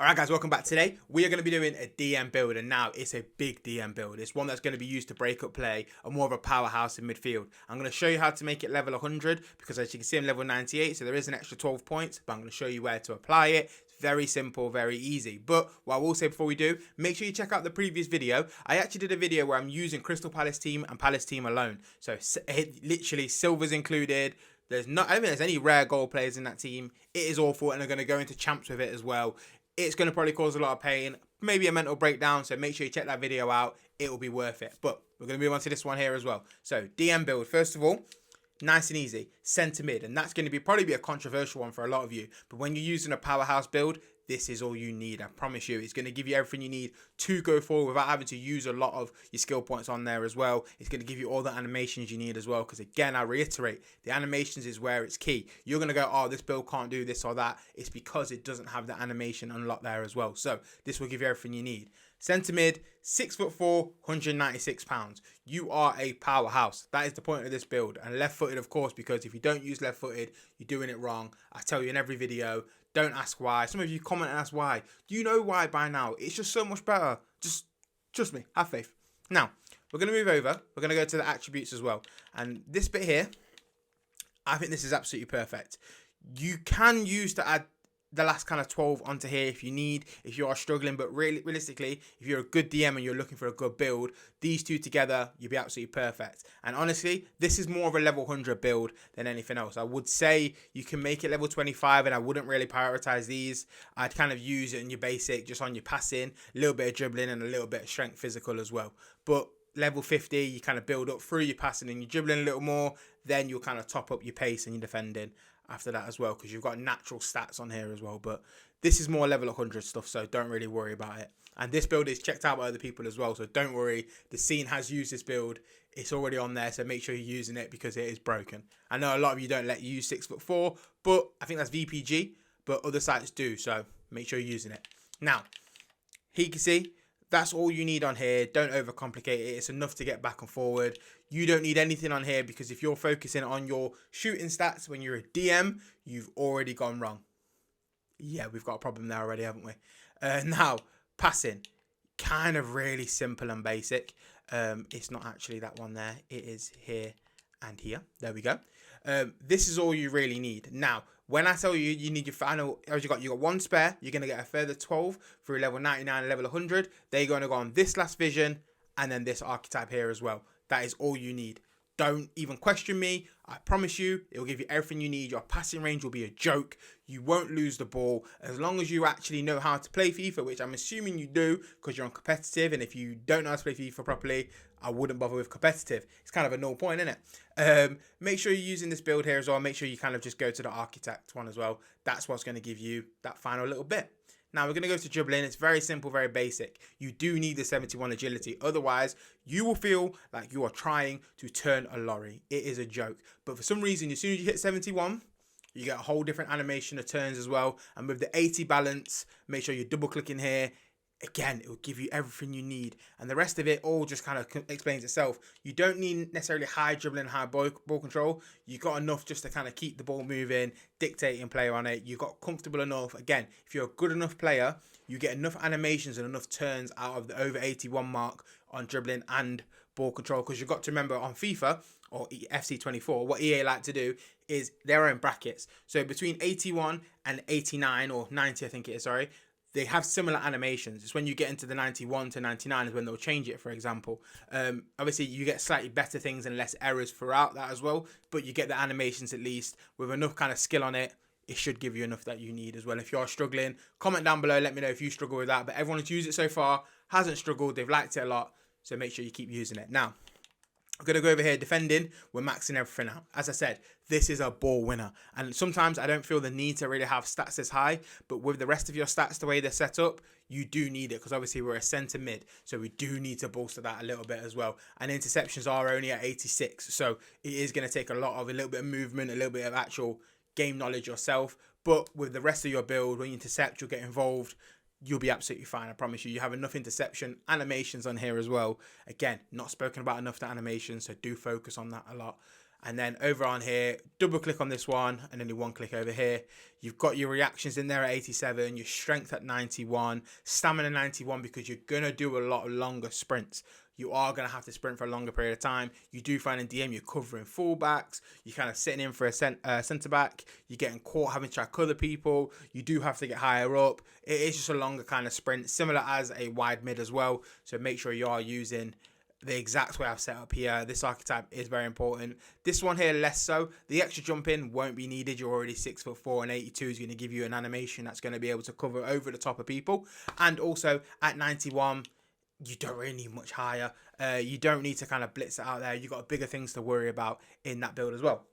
Alright guys, welcome back. Today we are going to be doing a DM build, and now it's a big DM build. It's one that's going to be used to break up play and more of a powerhouse in midfield. I'm going to show you how to make it level 100 because as you can see I'm level 98, so there is an extra 12 points, but I'm going to show you where to apply it. It's very simple, very easy. But what I will say before we do, make sure you check out the previous video. I actually did a video where I'm using Crystal Palace team and Palace team alone. So literally silvers included. I don't think there's any rare gold players in that team. It is awful, and I'm going to go into champs with it as well. It's going to probably cause a lot of pain, maybe a mental breakdown, so make sure you check that video out. It will be worth it. But we're going to move on to this one here as well. So DM build, first of all, nice and easy, centre mid, and that's going to probably be a controversial one for a lot of you. But when you're using a powerhouse build, this is all you need. I promise you, it's going to give you everything you need to go forward without having to use a lot of your skill points on there as well. It's going to give you all the animations you need as well. Because again, I reiterate, the animations is where it's key. You're going to go, oh, this build can't do this or that. It's because it doesn't have the animation unlocked there as well. So this will give you everything you need. Centre mid, 6'4", 196 pounds. You are a powerhouse. That is the point of this build. And left footed, of course, because if you don't use left footed, you're doing it wrong. I tell you in every video. Don't ask why. Some of you comment and ask why. Do you know why by now? It's just so much better. Just trust me. Have faith. Now, we're going to move over. We're going to go to the attributes as well. And this bit here, I think this is absolutely perfect. You can use to add the last kind of 12 onto here if you need, if you are struggling, but really realistically, if you're a good DM and you're looking for a good build, these two together, you'll be absolutely perfect. And honestly, this is more of a level 100 build than anything else. I would say you can make it level 25 and I wouldn't really prioritize these. I'd kind of use it in your basic, just on your passing, a little bit of dribbling and a little bit of strength physical as well. But level 50, you kind of build up through your passing and your dribbling a little more, then you'll kind of top up your pace and your defending after that as well, because you've got natural stats on here as well. But this is more level 100 stuff, so don't really worry about it. And this build is checked out by other people as well, so don't worry. The scene has used this build. It's already on there, so make sure you're using it because it is broken. I know a lot of you don't let you use 6'4", but I think that's VPG, but other sites do, so make sure you're using it. Now, here you can see, that's all you need on here. Don't overcomplicate it. It's enough to get back and forward. You don't need anything on here because if you're focusing on your shooting stats when you're a DM, you've already gone wrong. Yeah, we've got a problem there already, haven't we? Now, passing. Kind of really simple and basic. It's not actually that one there. It is here and here. There we go. This is all you really need. Now, when I tell you you need your final, as you got one spare, you're going to get a further 12 through level 99 and level 100. They're going to go on this last vision and then this archetype here as well. That is all you need. Don't even question me. I promise you, it will give you everything you need. Your passing range will be a joke. You won't lose the ball as long as you actually know how to play FIFA, which I'm assuming you do because you're on competitive. And if you don't know how to play FIFA properly, I wouldn't bother with competitive. It's kind of a no point, isn't it? Make sure you're using this build here as well. Make sure you kind of just go to the architect one as well. That's what's going to give you that final little bit. Now we're going to go to dribbling. It's very simple, very basic. You do need the 71 agility. Otherwise, you will feel like you are trying to turn a lorry. It is a joke. But for some reason, as soon as you hit 71, you get a whole different animation of turns as well. And with the 80 balance, make sure you're double clicking here. Again, it will give you everything you need. And the rest of it all just kind of explains itself. You don't need necessarily high dribbling, high ball control. You got enough just to kind of keep the ball moving, dictating play on it. You got comfortable enough. Again, if you're a good enough player, you get enough animations and enough turns out of the over 81 mark on dribbling and ball control. Because you've got to remember on FIFA or FC24, what EA like to do is their own brackets. So between 81 and 89 or 90, I think it is, sorry, they have similar animations. It's when you get into the 91 to 99 is when they'll change it, for example. Obviously, you get slightly better things and less errors throughout that as well, but you get the animations at least. With enough kind of skill on it, it should give you enough that you need as well. If you're struggling, comment down below, let me know if you struggle with that. But everyone who's used it so far hasn't struggled. They've liked it a lot, so make sure you keep using it. Now, I'm going to go over here defending. We're maxing everything out. As I said, this is a ball winner. And sometimes I don't feel the need to really have stats this high. But with the rest of your stats, the way they're set up, you do need it. Because obviously we're a centre mid. So we do need to bolster that a little bit as well. And interceptions are only at 86. So it is going to take a little bit of movement, a little bit of actual game knowledge yourself. But with the rest of your build, when you intercept, you'll get involved. You'll be absolutely fine. I promise you. You have enough interception animations on here as well. Again, not spoken about enough to animations, so do focus on that a lot. And then over on here, double click on this one and only one click over here. You've got your reactions in there at 87, your strength at 91, stamina 91, because you're going to do a lot of longer sprints. You are going to have to sprint for a longer period of time. You do find in DM you're covering fullbacks, you're kind of sitting in for a centre back, you're getting caught having to track other people, you do have to get higher up. It is just a longer kind of sprint, similar as a wide mid as well. So make sure you are using the exact way I've set up here. This archetype is very important. This one here, less so. The extra jump in won't be needed. You're already 6'4", and 82 is going to give you an animation that's going to be able to cover over the top of people. And also at 91, you don't really need much higher. You don't need to kind of blitz it out there. You've got bigger things to worry about in that build as well.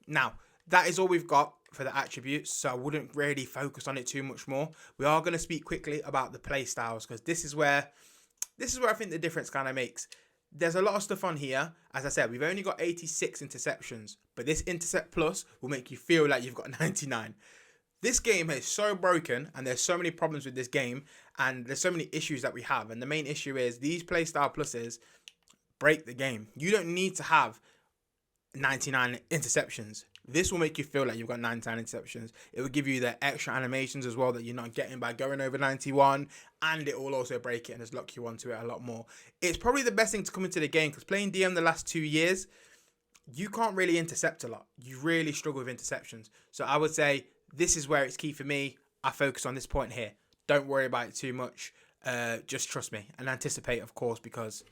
Now, that is all we've got for the attributes, so I wouldn't really focus on it too much more. We are going to speak quickly about the play styles, because this is where I think the difference kind of makes. There's a lot of stuff on here. As I said, we've only got 86 interceptions, but this intercept plus will make you feel like you've got 99. This game is so broken, and there's so many problems with this game, and there's so many issues that we have. And the main issue is these playstyle pluses break the game. You don't need to have 99 interceptions. This will make you feel like you've got 99 interceptions. It will give you the extra animations as well that you're not getting by going over 91, and it will also break it and just lock you onto it a lot more. It's probably the best thing to come into the game, because playing DM the last 2 years, you can't really intercept a lot. You really struggle with interceptions. So I would say this is where it's key for me. I focus on this point here. Don't worry about it too much. Just trust me and anticipate, of course, because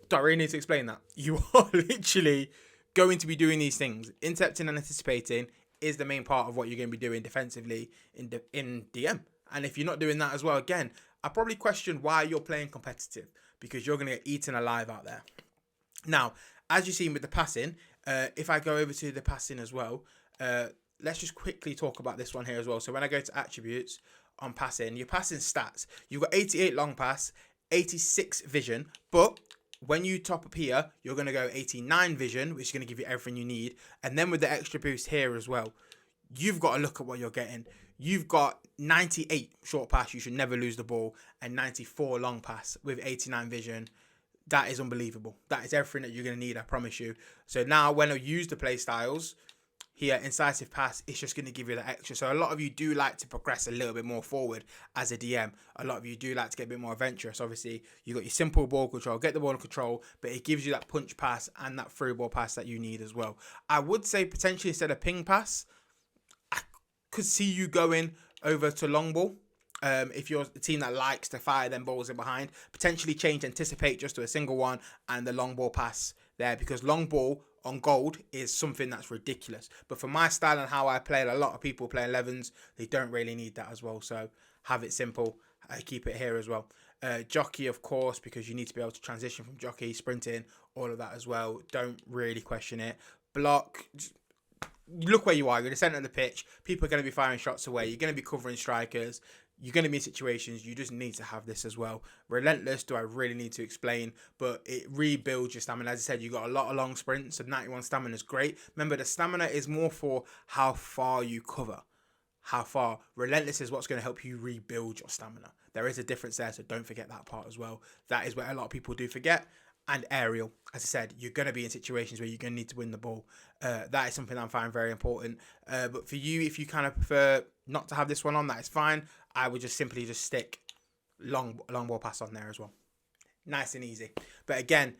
don't really need to explain that. You are literally going to be doing these things. Intercepting and anticipating is the main part of what you're going to be doing defensively in DM. And if you're not doing that as well, again, I probably question why you're playing competitive, because you're going to get eaten alive out there. Now, as you've seen with the passing, if I go over to the passing as well, let's just quickly talk about this one here as well. So when I go to attributes on passing, your passing stats, you've got 88 long pass, 86 vision, but when you top up here, you're going to go 89 vision, which is going to give you everything you need. And then with the extra boost here as well, you've got to look at what you're getting. You've got 98 short pass, you should never lose the ball, and 94 long pass with 89 vision. That is unbelievable. That is everything that you're going to need, I promise you. So now when I use the play styles, here, incisive pass, it's just going to give you that extra. So a lot of you do like to progress a little bit more forward as a DM. A lot of you do like to get a bit more adventurous. Obviously, you got your simple ball control, get the ball in control, but it gives you that punch pass and that through ball pass that you need as well. I would say potentially instead of ping pass, I could see you going over to long ball. If you're a team that likes to fire them balls in behind, potentially change anticipate just to a single one and the long ball pass there, because long ball on gold is something that's ridiculous. But for my style and how I play, a lot of people play 11s, they don't really need that as well. So have it simple. I keep it here as well. Jockey, of course, because you need to be able to transition from jockey, sprinting, all of that as well. Don't really question it. Block. Look where you are. You're in the centre of the pitch. People are going to be firing shots away. You're going to be covering strikers. You're going to be in situations, you just need to have this as well. Relentless, do I really need to explain? But it rebuilds your stamina. As I said, you got a lot of long sprints, so 91 stamina is great. Remember, the stamina is more for how far you cover. How far. Relentless is what's going to help you rebuild your stamina. There is a difference there, so don't forget that part as well. That is what a lot of people do forget. And aerial, as I said, you're going to be in situations where you're going to need to win the ball. That is something I find very important. But for you, if you kind of prefer not to have this one on, that is fine. I would just simply just stick long ball pass on there as well. Nice and easy. But again,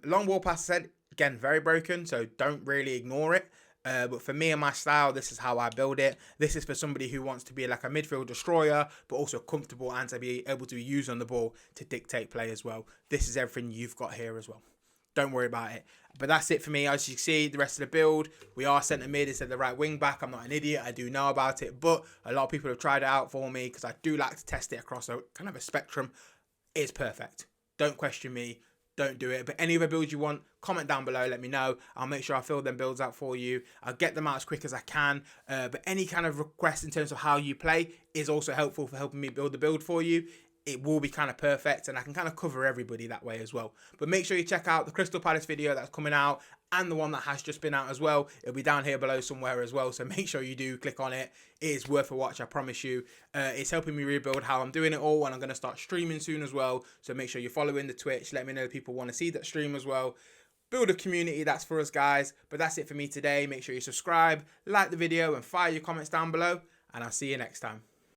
long ball pass, I said, again, very broken, so don't really ignore it. But for me and my style, this is how I build it. This is for somebody who wants to be like a midfield destroyer, but also comfortable and to be able to be used on the ball to dictate play as well. This is everything you've got here as well. Don't worry about it. But that's it for me. As you see, the rest of the build, we are centre mid instead of the right wing back. I'm not an idiot. I do know about it. But a lot of people have tried it out for me because I do like to test it across a kind of a spectrum. It's perfect. Don't question me. Don't do it. But any other builds you want, comment down below. Let me know. I'll make sure I fill them builds out for you. I'll get them out as quick as I can. But any kind of request in terms of how you play is also helpful for helping me build the build for you. It will be kind of perfect, and I can kind of cover everybody that way as well. But make sure you check out the Crystal Palace video that's coming out and the one that has just been out as well. It'll be down here below somewhere as well, so make sure you do click on it. It is worth a watch, I promise you. It's helping me rebuild how I'm doing it all, and I'm going to start streaming soon as well. So make sure you're following the Twitch. Let me know if people want to see that stream as well. build a community. That's for us guys. But that's it for me today. Make sure you subscribe, like the video, and fire your comments down below, and I'll see you next time.